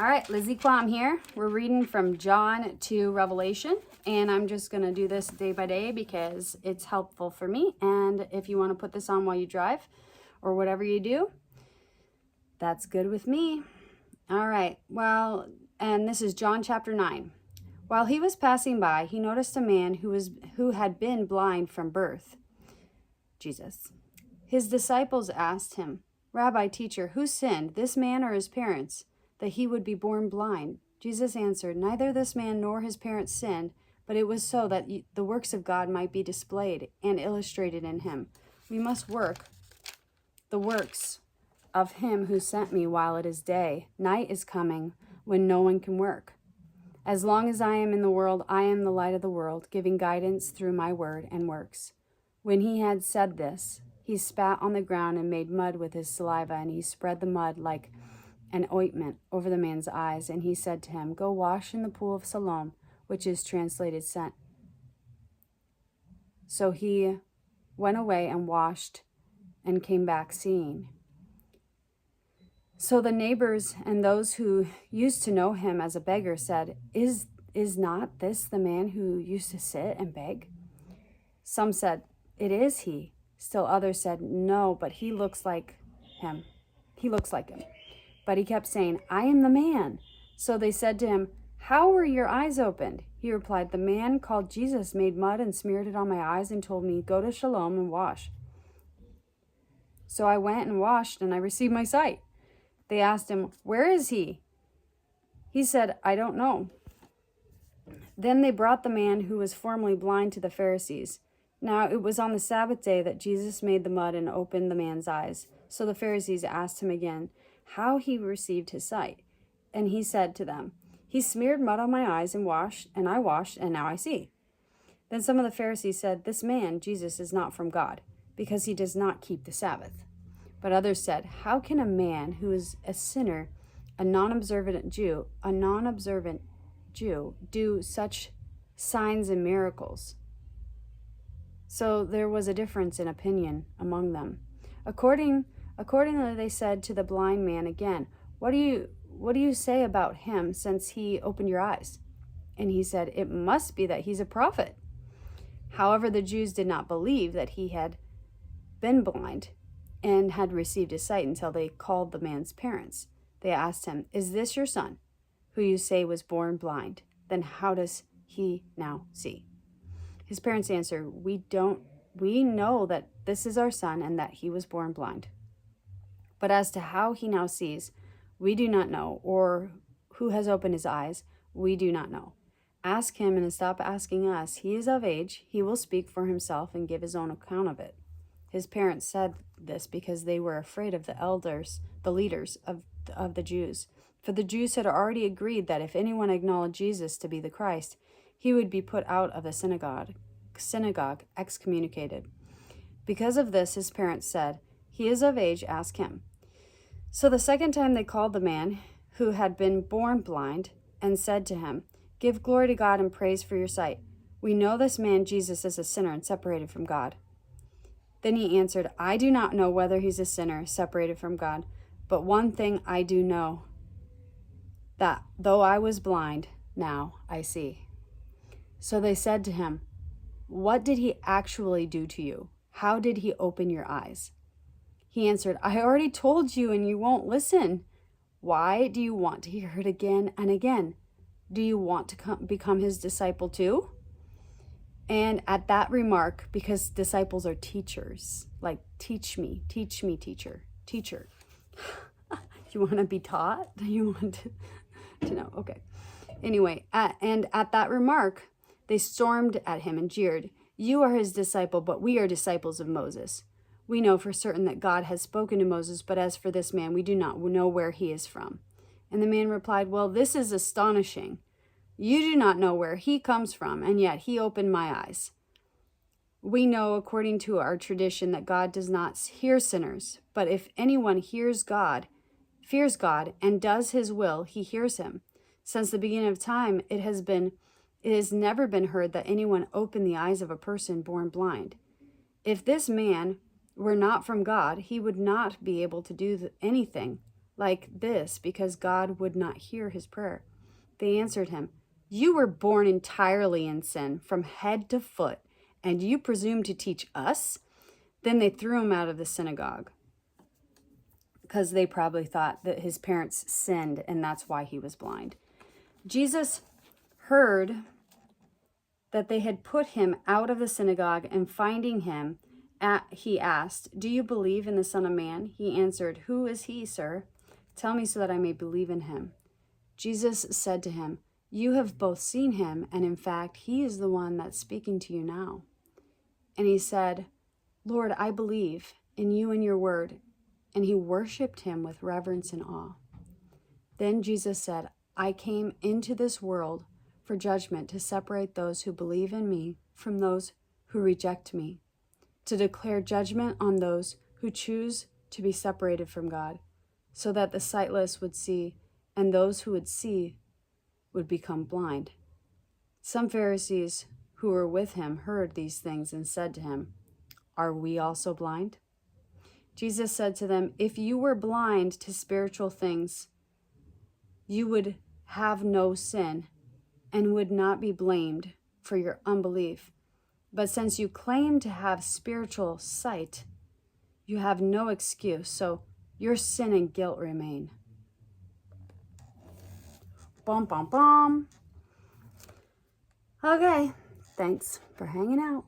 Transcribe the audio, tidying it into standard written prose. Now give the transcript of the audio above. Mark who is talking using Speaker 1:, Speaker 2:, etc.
Speaker 1: All right, Lizzie Quam here. We're reading from John to Revelation, and I'm just going to do this day by day because it's helpful for me. And if you want to put this on while you drive or whatever you do, that's good with me. All right, well, and this is John chapter 9. While he was passing by, he noticed a man who had been blind from birth. Jesus. His disciples asked him, "Rabbi, teacher, who sinned, this man or his parents, that he would be born blind?" Jesus answered, "Neither this man nor his parents sinned, but it was so that the works of God might be displayed and illustrated in him. We must work the works of him who sent me while it is day. Night is coming when no one can work. As long as I am in the world, I am the light of the world, giving guidance through my word and works." When he had said this, he spat on the ground and made mud with his saliva, and he spread the mud like an ointment over the man's eyes. And he said to him, "Go wash in the pool of Siloam," which is translated sent. So he went away and washed and came back seeing. So the neighbors and those who used to know him as a beggar said, Is not this the man who used to sit and beg?" Some said, "It is he." Still others said, "No, but he looks like him. He looks like him." But he kept saying, "I am the man." So they said to him, "How were your eyes opened?" He replied, "The man called Jesus made mud and smeared it on my eyes and told me, 'Go to Siloam and wash.' So I went and washed, and I received my sight." They asked him, "Where is he?" He said, "I don't know." Then they brought the man who was formerly blind to the Pharisees. Now it was on the Sabbath day that Jesus made the mud and opened the man's eyes. So the Pharisees asked him again how he received his sight. And he said to them, "He smeared mud on my eyes and I washed, and now I see." Then some of the Pharisees said, "This man, Jesus, is not from God, because he does not keep the Sabbath." But others said, "How can a man who is a sinner, a non-observant Jew, do such signs and miracles?" So there was a difference in opinion among them. Accordingly, they said to the blind man again, What do you say about him since he opened your eyes?" And he said, "It must be that he's a prophet." However, the Jews did not believe that he had been blind and had received his sight until they called the man's parents. They asked him, "Is this your son, who you say was born blind? Then how does he now see?" His parents answered, We know that this is our son and that he was born blind. But as to how he now sees, we do not know, or who has opened his eyes, we do not know. Ask him and stop asking us. He is of age, he will speak for himself and give his own account of it. His parents said this because they were afraid of the leaders of the Jews. For the Jews had already agreed that if anyone acknowledged Jesus to be the Christ, he would be put out of the synagogue, excommunicated. Because of this, his parents said, "He is of age, ask him." So the second time they called the man who had been born blind and said to him, "Give glory to God and praise for your sight. We know this man Jesus is a sinner and separated from God." Then he answered, "I do not know whether he's a sinner, separated from God, but one thing I do know, that though I was blind, now I see." So they said to him, "What did he actually do to you? How did he open your eyes?" He answered, "I already told you and you won't listen. Why do you want to hear it again and again? Do you want to become his disciple too?" And at that remark, because disciples are teachers, like teach me, teacher. You want to be taught? You want to know? Okay. Anyway, and at that remark, they stormed at him and jeered, "You are his disciple, but we are disciples of Moses. We know for certain that God has spoken to Moses, but as for this man, we do not know where he is from." And the man replied, "Well, this is astonishing. You do not know where he comes from, and yet he opened my eyes. We know, according to our tradition, that God does not hear sinners, but if anyone fears God, and does his will, he hears him. Since the beginning of time, it has never been heard that anyone opened the eyes of a person born blind. If this man were not from God, he would not be able to do anything like this because God would not hear his prayer. They answered him, "You were born entirely in sin from head to foot, and you presume to teach us?" Then they threw him out of the synagogue because they probably thought that his parents sinned and that's why he was blind. Jesus heard that they had put him out of the synagogue, and finding him, he asked, "Do you believe in the Son of Man?" He answered, "Who is he, sir? Tell me so that I may believe in him." Jesus said to him, "You have both seen him, and in fact, he is the one that's speaking to you now." And he said, "Lord, I believe in you and your word." And he worshiped him with reverence and awe. Then Jesus said, "I came into this world for judgment, to separate those who believe in me from those who reject me, to declare judgment on those who choose to be separated from God, so that the sightless would see, and those who would see would become blind." Some Pharisees who were with him heard these things and said to him, "Are we also blind?" Jesus said to them, "If you were blind to spiritual things, you would have no sin and would not be blamed for your unbelief. But since you claim to have spiritual sight, you have no excuse, so your sin and guilt remain." Bum, bum, bum. Okay, thanks for hanging out.